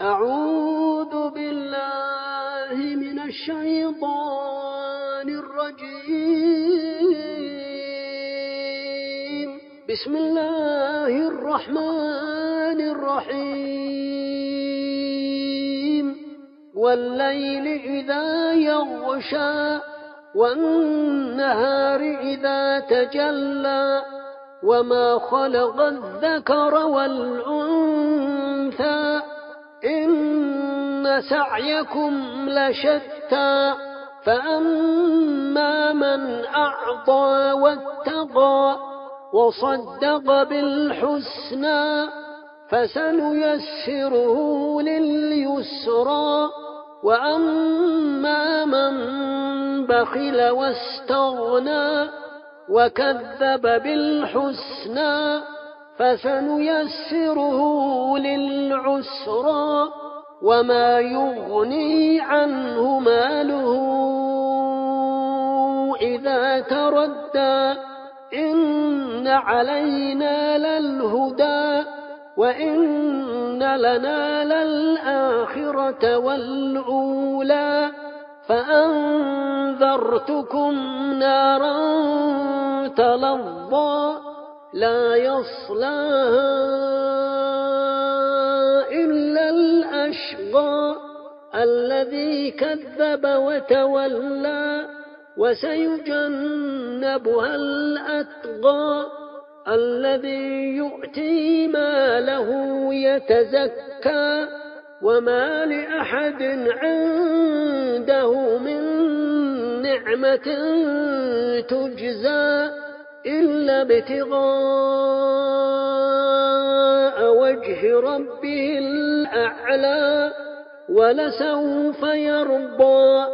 أعوذ بالله من الشيطان الرجيم. بسم الله الرحمن الرحيم. والليل إذا يغشى والنهار إذا تجلى وما خلق الذكر والأنثى إن سعيكم لشتى فأما من أعطى واتقى وصدق بالحسنى فسنيسره لليسرى وأما من بخل واستغنى وكذب بالحسنى فسنيسره للعسرى وما يغني عنه ماله إذا تردى إن علينا للهدى وإن لنا للآخرة والأولى فأنذرتكم نارا تلظى لا يصلاها إلا الأشقى الذي كذب وتولى وسيجنبها الأتقى الذي يؤتي ماله يتزكى وما لأحد عنده من نعمة تجزى إلا ابتغاء وجه ربه الأعلى ولسوف يرضى